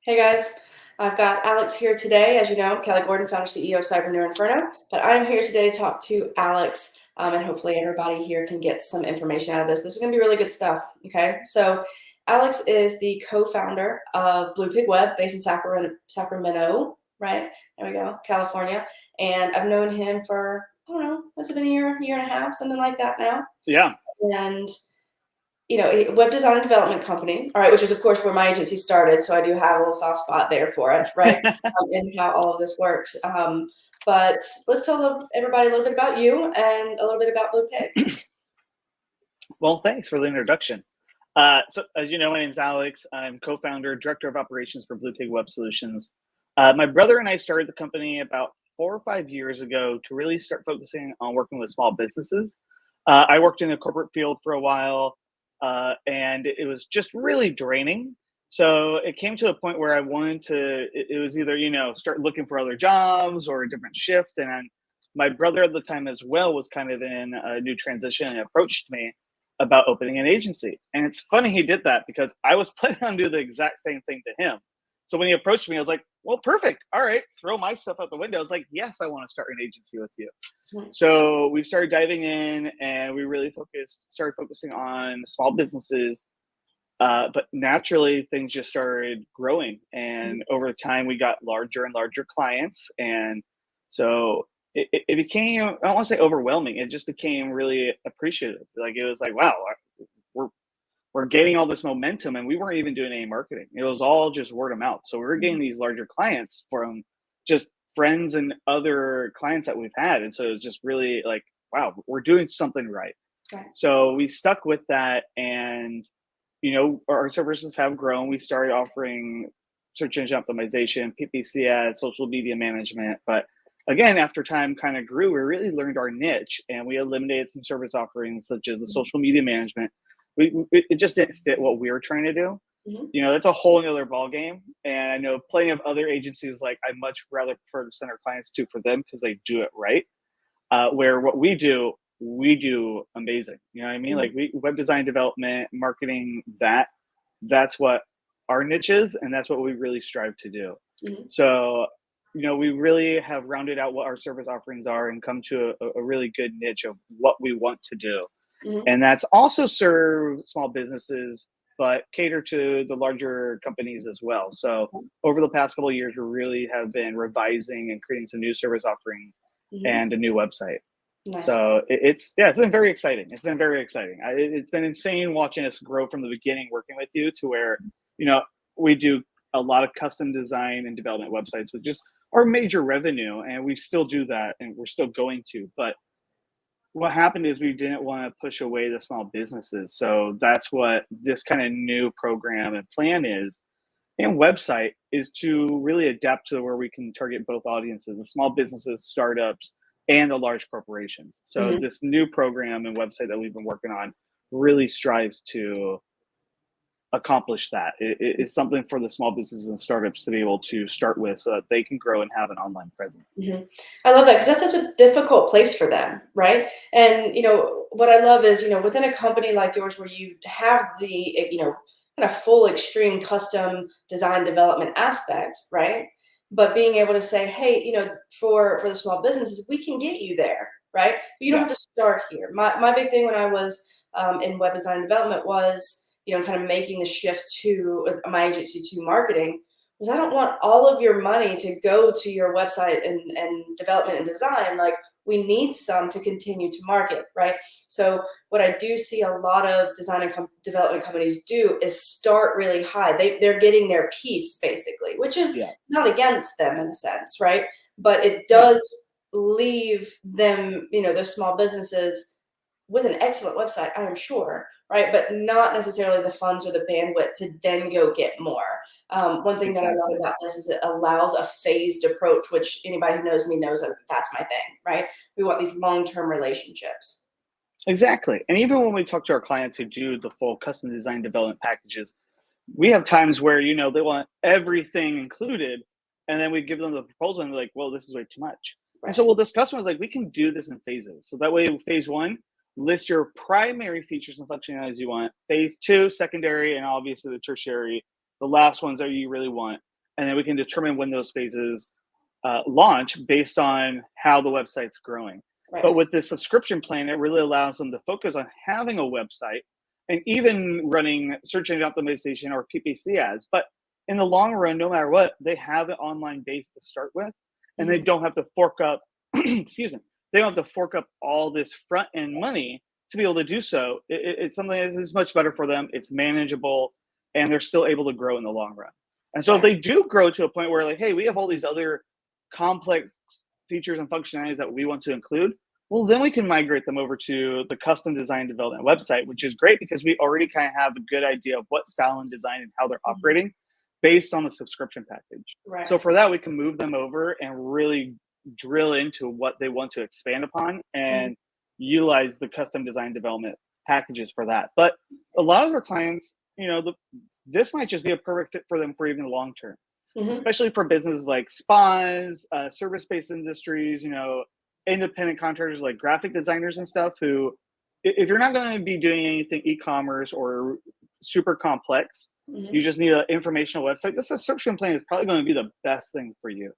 Hey guys, I've got Alex here today. As you know, I'm Kelly Gordon, founder CEO of Cyber Inferno, but I'm here today to talk to Alex, and hopefully everybody here can get some information out of this. This is going to be really good stuff. Okay, so Alex is the co-founder of Blue Pig Web, based in Sacramento, right? There we go, California. And I've known him for, I don't know, has it been a year and a half, something like that now? Yeah. And a web design and development company, all right, which is of course where my agency started. So I do have a little soft spot there for it, right? And how all of this works. But let's tell everybody a little bit about you and a little bit about Blue Pig. Well, thanks for the introduction. So, as you know, my name's Alex. I'm co-founder, director of operations for Blue Pig Web Solutions. My brother and I started the company about 4 or 5 years ago to really start focusing on working with small businesses. I worked in the corporate field for a while, and it was just really draining. So it came to a point where I wanted to. It was either start looking for other jobs or a different shift, and my brother at the time as well was kind of in a new transition and approached me about opening an agency. And it's funny he did that because I was planning on doing the exact same thing to him. So when he approached me, I was like, well, perfect. All right, throw my stuff out the window. I was like, yes, I want to start an agency with you. So we started diving in and we really started focusing on small businesses. But naturally, things just started growing. And over time, we got larger and larger clients. And so it became, I don't want to say overwhelming. It just became really appreciative. Like it was like, wow, we're we're gaining all this momentum, and we weren't even doing any marketing. It was all just word of mouth. So we were getting these larger clients from just friends and other clients that we've had, and so it was just really like, wow, we're doing something right. Right. So we stuck with that, and our services have grown. We started offering search engine optimization, PPC ads, social media management. But again, after time kind of grew, we really learned our niche and we eliminated some service offerings such as the social media management. It just didn't fit what we were trying to do. Mm-hmm. That's a whole other ball game. And I know plenty of other agencies, like I much rather prefer to send our clients to for them because they do it right. Where what we do amazing. You know what I mean? Mm-hmm. Like web design development, marketing, that's what our niche is, and that's what we really strive to do. Mm-hmm. So, we really have rounded out what our service offerings are and come to a really good niche of what we want to do. Mm-hmm. And that's also serve small businesses, but cater to the larger companies as well. So over the past couple of years, we really have been revising and creating some new service offerings Mm-hmm. and a new website. Nice. So it's been very exciting. It's been very exciting. It's been insane watching us grow from the beginning, working with you to where, we do a lot of custom design and development websites with just our major revenue. And we still do that and we're still going to, but what happened is we didn't want to push away the small businesses. So that's what this kind of new program and plan is. And website is to really adapt to where we can target both audiences, the small businesses, startups, and the large corporations. So Mm-hmm. this new program and website that we've been working on really strives to accomplish that. It is something for the small businesses and startups to be able to start with so that they can grow and have an online presence. Mhm. I love that because that's such a difficult place for them, right? And what I love is within a company like yours where you have the kind of full extreme custom design development aspect, right? But being able to say, hey, for the small businesses, we can get you there, right? But you don't Yeah. have to start here. My big thing when I was in web design and development was kind of making the shift to my agency to marketing because I don't want all of your money to go to your website and development and design. Like we need some to continue to market, right? So what I do see a lot of design and development companies do is start really high. They're getting their piece basically, which is Yeah. not against them in a sense, right? But it Yeah. does leave them, those small businesses with an excellent website, I am sure, right? But not necessarily the funds or the bandwidth to then go get more. One thing that I love Exactly. about this is it allows a phased approach, which anybody who knows me knows that that's my thing, right? We want these long-term relationships. Exactly. And even when we talk to our clients who do the full custom design development packages, we have times where they want everything included, and then we give them the proposal and they're like, well, this is way too much. And Right. so we'll discuss ones like, we can do this in phases. So that way, phase one, list your primary features and functionalities you want. Phase two, secondary, and obviously the tertiary, the last ones that you really want. and then we can determine when those phases launch based on how the website's growing. Right. But with the subscription plan, it really allows them to focus on having a website and even running search engine optimization or PPC ads. But in the long run, no matter what, they have an online base to start with, and they don't have to fork up, excuse me, they don't have to fork up all this front end money to be able to do so. It's something that is much better for them. It's manageable, and they're still able to grow in the long run. And so if they do grow to a point where like, hey, we have all these other complex features and functionalities that we want to include, well, then we can migrate them over to the custom design development website, which is great because we already kind of have a good idea of what style and design and how they're operating based on the subscription package. Right. So for that, we can move them over and really drill into what they want to expand upon and utilize the custom design development packages for that. But a lot of our clients, this might just be a perfect fit for them for even the long term, especially for businesses like spas, service-based industries, independent contractors like graphic designers and stuff who, if you're not going to be doing anything e-commerce or super complex, you just need an informational website, this subscription plan is probably going to be the best thing for you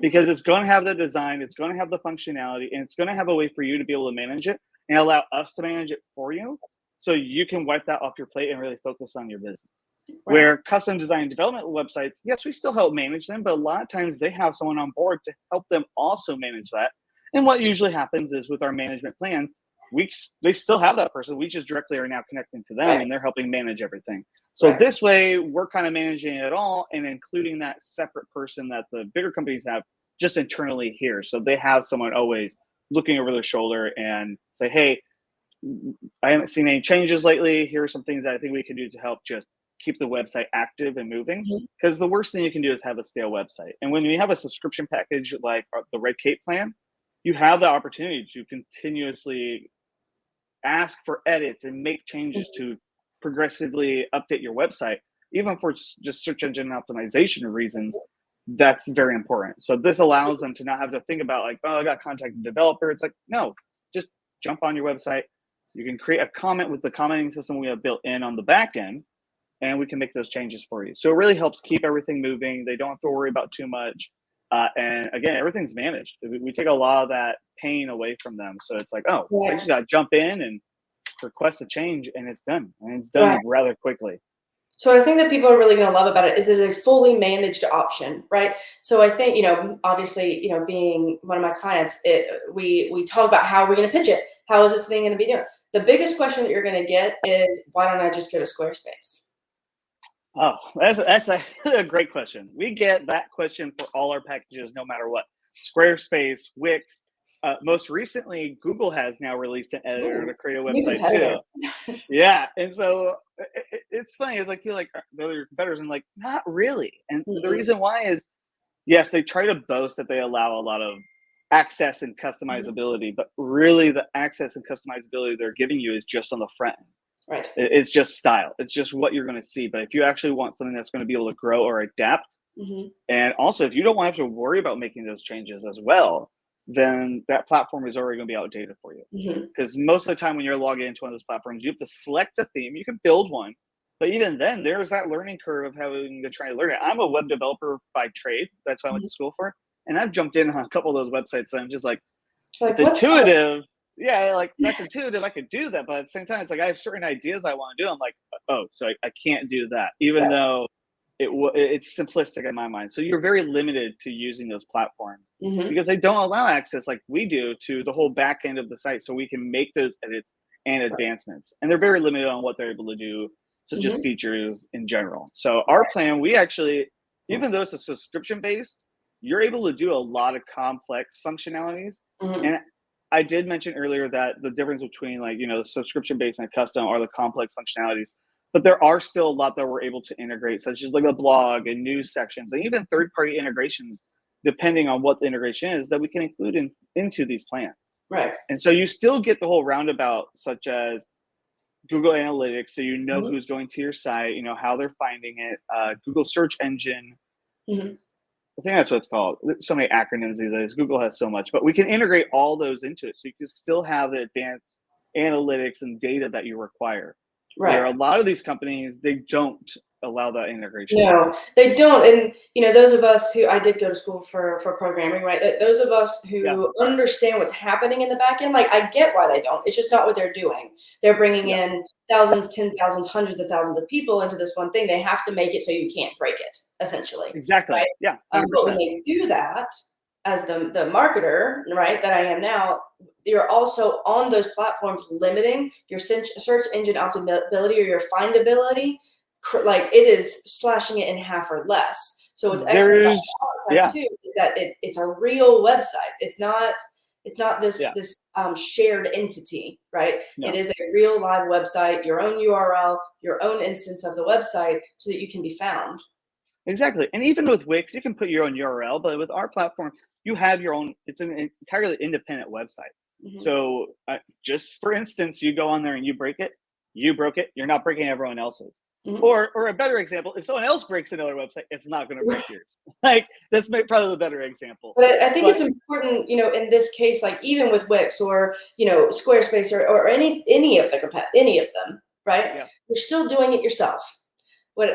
because it's going to have the design, it's going to have the functionality, and it's going to have a way for you to be able to manage it and allow us to manage it for you so you can wipe that off your plate and really focus on your business. Right. Where custom design development websites, yes, we still help manage them, but a lot of times they have someone on board to help them also manage that. And what usually happens is with our management plans, they still have that person. We just directly are now connecting to them, and they're helping manage everything. So this way, we're kind of managing it all and including that separate person that the bigger companies have just internally here. So they have someone always looking over their shoulder and say, hey, I haven't seen any changes lately. Here are some things that I think we can do to help just keep the website active and moving. Because the worst thing you can do is have a stale website. And when you have a subscription package like the Red Cape plan, you have the opportunity to continuously ask for edits and make changes to progressively update your website, even for just search engine optimization reasons. That's very important. So this allows them to not have to think about like, oh, I got to contact the developer. It's like, no, just jump on your website. You can create a comment with the commenting system we have built in on the back end, and we can make those changes for you. So it really helps keep everything moving. They don't have to worry about too much. And again, everything's managed. We take a lot of that pain away from them. So it's like, oh, I just got to jump in and request a change, and it's done. And it's done rather quickly. So I think that people are really going to love about it is it's a fully managed option, right? So I think, obviously, being one of my clients, we talk about how are we going to pitch it? How is this thing going to be doing? The biggest question that you're going to get is, why don't I just go to Squarespace? Oh, that's a great question. We get that question for all our packages, no matter what. Squarespace, Wix. Most recently, Google has now released an editor to create a website too. Yeah, and so it's funny. It's like you're like they're competitors, and like not really. And the reason why is, yes, they try to boast that they allow a lot of access and customizability, but really the access and customizability they're giving you is just on the front end. Right. It's just style. It's just what you're going to see. But if you actually want something that's going to be able to grow or adapt, and also if you don't want to have to worry about making those changes as well, then that platform is already going to be outdated for you. Because most of the time when you're logging into one of those platforms, you have to select a theme. You can build one, but even then, there's that learning curve of having to try to learn it. I'm a web developer by trade. That's what I went to school for. And I've jumped in on a couple of those websites, and I'm just like it's intuitive. Yeah, like that's intuitive. I could do that, but at the same time, it's like I have certain ideas I want to do. I'm like, oh, so I can't do that, even though it's simplistic in my mind. So you're very limited to using those platforms because they don't allow access like we do to the whole back end of the site, so we can make those edits and advancements. And they're very limited on what they're able to do, such as features in general. So our plan, we actually, even though it's a subscription based, you're able to do a lot of complex functionalities. And I did mention earlier that the difference between the subscription-based and custom are the complex functionalities, but there are still a lot that we're able to integrate, such as like a blog and news sections and even third-party integrations, depending on what the integration is, that we can include into these plans. Right. And so you still get the whole roundabout, such as Google Analytics, so you know who's going to your site, how they're finding it, Google Search Engine. I think that's what it's called. So many acronyms these days. Google has so much, but we can integrate all those into it. So you can still have the advanced analytics and data that you require. Right. Where a lot of these companies, they don't allow that integration. No, they don't. And those of us who I did go to school for programming, right? Those of us Yeah, who understand what's happening in the back end, like I get why they don't. It's just not what they're doing. They're bringing yeah, in thousands, 10,000s, hundreds of thousands of people into this one thing. They have to make it so you can't break it, essentially, exactly. right? Yeah, hundred But when percent. they do that, as the marketer, right, that I am now, you're also on those platforms limiting your search engine optimability or your findability. Like it is slashing it in half or less. So what's excellent about There's WordPress yeah, too is that it's a real website. It's not this yeah, shared entity, right? It no. is a real live website, your own URL, your own instance of the website, so that you can be found. Exactly. And even with Wix, you can put your own URL, but with our platform, you have your own, it's an entirely independent website. Hmm. So, just for instance, you go on there and you broke it, you're not breaking everyone else's. Hmm. Or a better example, if someone else breaks another website, it's not going to break yours. Like, that's probably the better example. But I think But it's important, in this case, like even with Wix or Squarespace or any of any of them, right? yeah, You're still doing it yourself. What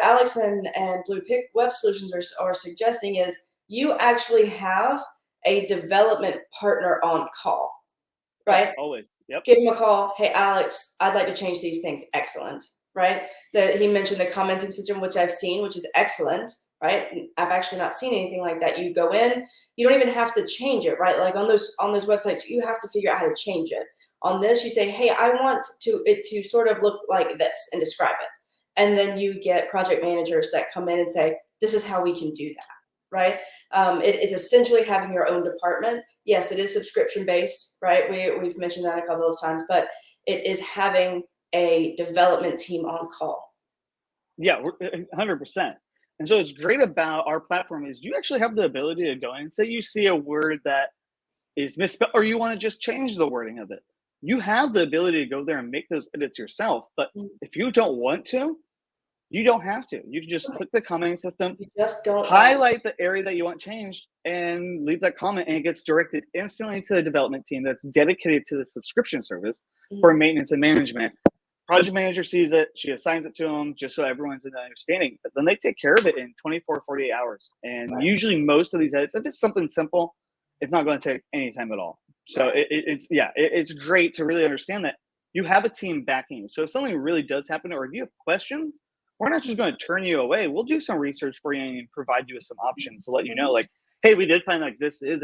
Alex and Blue Pick Web Solutions are suggesting is you actually have a development partner on call, oh, right? always. Yep. Give him a call. Hey, Alex, I'd like to change these things. Excellent, right? That he mentioned the commenting system, which I've seen, which is excellent, right? I've actually not seen anything like that. You go in, you don't even have to change it, right? Like on those websites, you have to figure out how to change it. On this, you say, hey, I want it to sort of look like this and describe it. And then you get project managers that come in and say, this is how we can do that, right? It's essentially having your own department. Yes, it is subscription based, right? We've mentioned that a couple of times, but it is having a development team on call. Yeah, we're 100%. And so what's great about our platform is you actually have the ability to go in and say you see a word that is misspelled, or you want to just change the wording of it. You have the ability to go there and make those edits yourself. But Mm. if you don't want to, you don't have to. You can just click the commenting system, You just don't want highlight the area that you want changed, and leave that comment, and it gets directed instantly to the development team that's dedicated to the subscription service to. for maintenance and management. Project manager sees it, she assigns it to them just so everyone's in the understanding. But then they take care of it in 24, 48 hours. And Right, usually most of these edits, if it's something simple, it's not going to take any time at all. So right. it's great to really understand that you have a team backing you. So if something really does happen, or if you have questions, we're not just going to turn you away. We'll do some research for you and provide you with some options to let you know, Mhm. like, hey, we did find like this is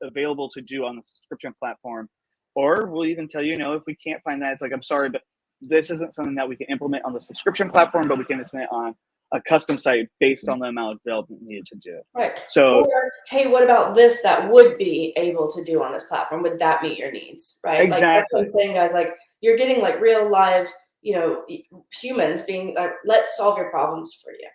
available to do on the subscription platform. Or we'll even tell you, if we can't find that, it's like, I'm sorry, but this isn't something that we can implement on the subscription platform, but we can implement on a custom site based on the amount of development needed to do. Right. So Or, hey, what about this that would be able to do on this platform? Would that meet your needs? Right. Like that's what exactly, I'm saying, guys. Like you're getting like real live, humans being like, let's solve your problems for you.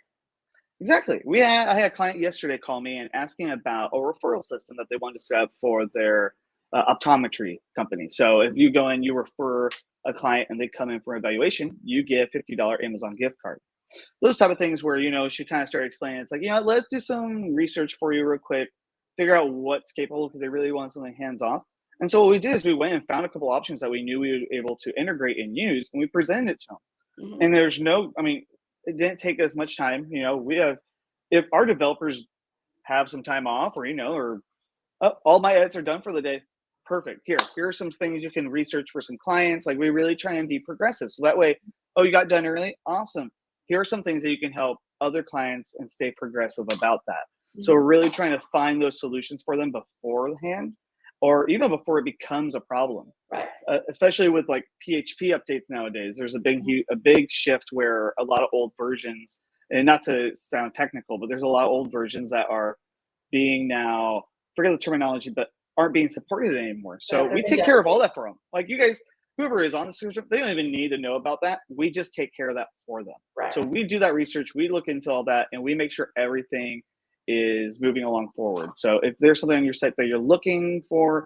exactly. I had a client yesterday call me and asking about a referral system that they wanted to set up for their optometry company. So if you go in, you refer a client and they come in for evaluation, you get a $50 Amazon gift card. Those type of things where she kind of started explaining, it's like, let's do some research for you real quick, figure out what's capable, because they really want something hands off. And so what we did is we went and found a couple options that we knew we would be able to integrate and use, and we presented it to them. Hmm. And it didn't take us much time. We have, if our developers have some time off, or oh, all my edits are done for the day, perfect. Here are some things you can research for some clients. Like, we really try and be progressive, so that way, oh, you got done early, awesome. Here are some things that you can help other clients and stay progressive about that. So Hmm. we're really trying to find those solutions for them beforehand, or even before it becomes a problem. Right. Especially with like PHP updates nowadays, there's a big shift where a lot of old versions, and not to sound technical, but there's a lot of old versions that are being now, forget the terminology, but aren't being supported anymore. Yeah, So they're we being take care of all deprecated. that for them. Like, you guys, whoever is on the system, they don't even need to know about that. We just take care of that for them. Right. So we do that research, we look into all that, and we make sure everything is moving along forward. So if there's something on your site that you're looking for,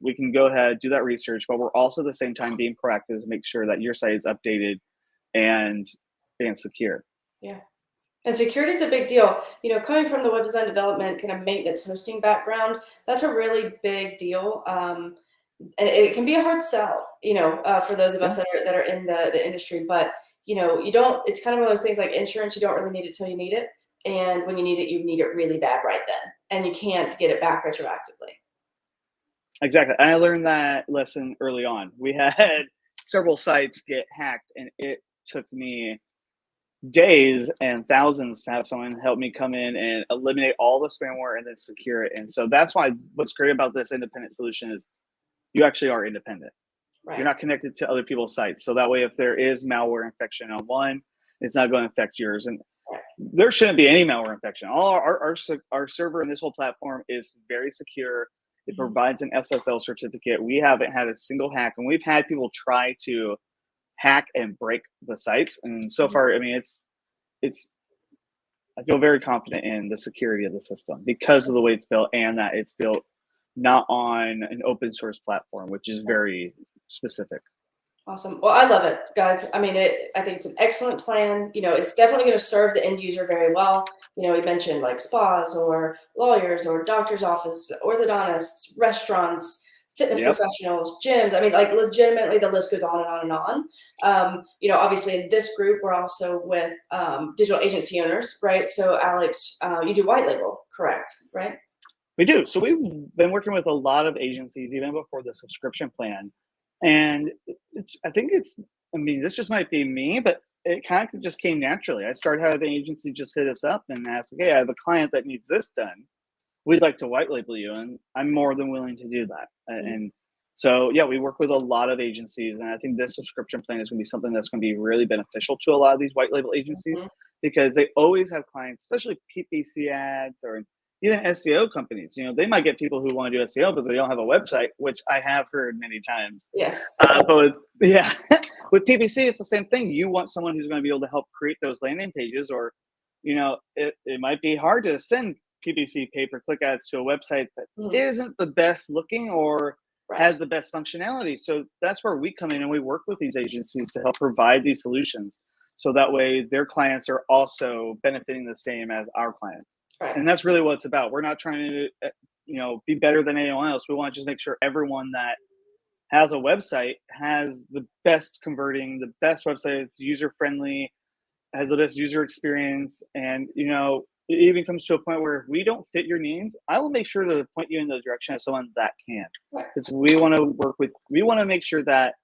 we can go ahead, do that research, but we're also at the same time being proactive to make sure that your site is updated and secure. Yeah. And security is a big deal. Coming from the web design development kind of maintenance hosting background, that's a really big deal. And it can be a hard sell, for those of Yeah. us that are in the industry. But you don't, it's kind of one of those things like insurance, you don't really need it till you need it. And when you need it really bad right then. And you can't get it back retroactively. Exactly. I learned that lesson early on. We had several sites get hacked, and it took me days and thousands to have someone help me come in and eliminate all the spamware and then secure it. And so that's why what's great about this independent solution is you actually are independent. You're Right. not connected to other people's sites. So that way, if there is malware infection on one, it's not going to affect yours. And Right. there shouldn't be any malware infection. All our server and this whole platform is very secure. It Mhm. provides an SSL certificate. We haven't had a single hack, and we've had people try to hack and break the sites. And so Mhm. far, I mean, it's I feel very confident in the security of the system because of the way it's built and that it's built not on an open source platform, which is very specific. Awesome. Well, I love it, guys. I mean, I think it's an excellent plan. It's definitely going to serve the end user very well. We mentioned like spas or lawyers or doctor's office, orthodontists, restaurants, fitness Yep. professionals, gyms. I mean, like legitimately, the list goes on and on and on. Obviously, in this group, we're also with digital agency owners, right? So, Alex, you do white label, correct? Right? We do. So we've been working with a lot of agencies even before the subscription plan. And I think I mean, this just might be me, but it kind of just came naturally. I started having agency just hit us up and ask, hey, I have a client that needs this done. We'd like to white label you. And I'm more than willing to do that. Mhm. And so, yeah, we work with a lot of agencies. And I think this subscription plan is going to be something that's going to be really beneficial to a lot of these white label agencies Mhm. because they always have clients, especially PPC ads or even SEO companies. They might get people who want to do SEO, but they don't have a website, which I have heard many times. Yes. But yeah, with PPC, it's the same thing. You want someone who's going to be able to help create those landing pages, or it might be hard to send PPC pay-per-click ads to a website that Mhm. isn't the best looking or Right. has the best functionality. So that's where we come in and we work with these agencies to help provide these solutions. So that way their clients are also benefiting the same as our clients. Right. And that's really what it's about. We're not trying to, be better than anyone else. We want to just make sure everyone that has a website has the best converting, the best website. It's user friendly, has the best user experience, and it even comes to a point where if we don't fit your needs, I will make sure to point you in the direction of someone that can, Right. because we want to make sure that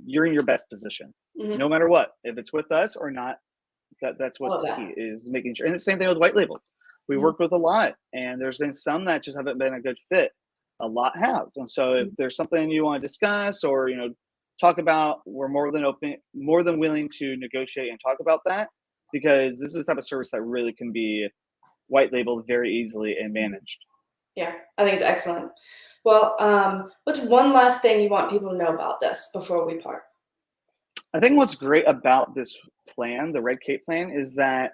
you're in your best position, Mhm. no matter what, if it's with us or not. That's I love what's that. key is making sure. And the same thing with white labels. We Mhm. work with a lot, and there's been some that just haven't been a good fit. A lot have, and so if Mhm. there's something you want to discuss or talk about, we're more than willing to negotiate and talk about that because this is the type of service that really can be white labeled very easily and managed. Yeah, I think it's excellent. Well, what's one last thing you want people to know about this before we part? I think what's great about this plan, the Red Cape plan, is that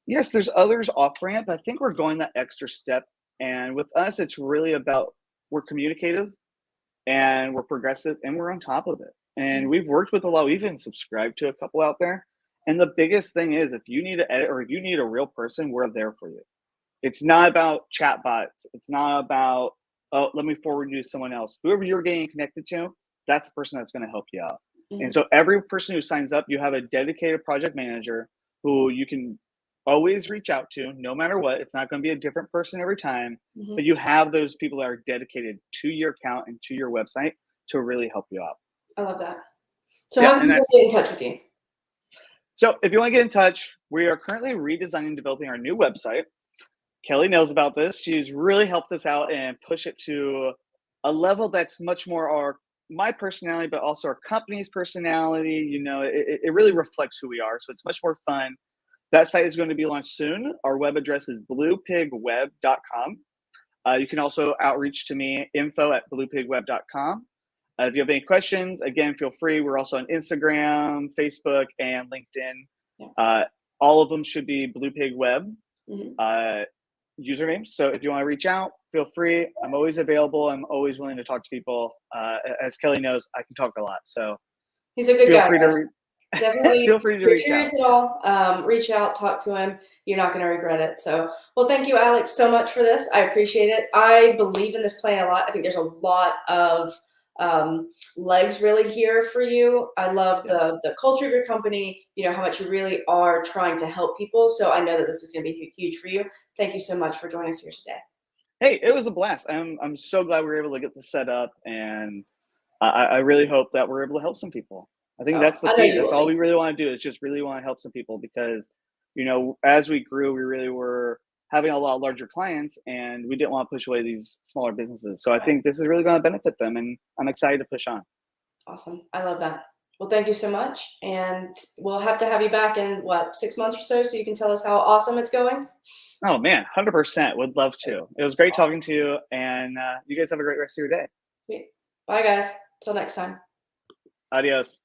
yes, there's others off ramp. I think we're going that extra step. And with us, it's really about we're communicative and we're progressive and we're on top of it. And we've worked with a lot, we've even subscribed to a couple out there. And the biggest thing is if you need to edit or if you need a real person, we're there for you. It's not about chatbots. It's not about, oh, let me forward you to someone else. Whoever you're getting connected to, that's the person that's going to help you out. And Mhm. so every person who signs up, you have a dedicated project manager who you can always reach out to, no matter what. It's not going to be a different person every time, Mhm. but you have those people that are dedicated to your account and to your website to really help you out. I love that. So Yeah. how can people get in touch with you? So if you want to get in touch, we are currently redesigning and developing our new website. Kelly knows about this. She's really helped us out and push it to a level that's much more my personality, but also our company's personality. It really reflects who we are. So it's much more fun. That site is going to be launched soon. Our web address is bluepigweb.com. You can also outreach to me, info@bluepigweb.com. If you have any questions, again, feel free. We're also on Instagram, Facebook, and LinkedIn. Yeah. Uh, all of them should be Blue Pig Web Mhm. uh, usernames. So if you want to reach out, feel free. I'm always available. I'm always willing to talk to people. As Kelly knows, I can talk a lot. So He's a good feel guy, free guys. to Definitely, feel free if to you're reach out. curious at all, reach out, talk to him. You're not going to regret it. So, well, thank you, Alex, so much for this. I appreciate it. I believe in this plan a lot. I think there's a lot of legs really here for you. I love Yeah. the culture of your company, how much you really are trying to help people. So I know that this is going to be huge for you. Thank you so much for joining us here today. Hey, it was a blast. I'm so glad we were able to get this set up, and I really hope that we're able to help some people. I think Oh, that's the I know key. you That's will all be. we really want to do is just really want to help some people because, as we grew, we really were having a lot larger clients and we didn't want to push away these smaller businesses. So I Right. think this is really going to benefit them and I'm excited to push on. Awesome. I love that. Well, thank you so much. And we'll have to have you back in 6 months or so you can tell us how awesome it's going. Oh man, 100% would love to. It was great talking to you and you guys have a great rest of your day. Sweet. Bye, guys. Till next time. Adios.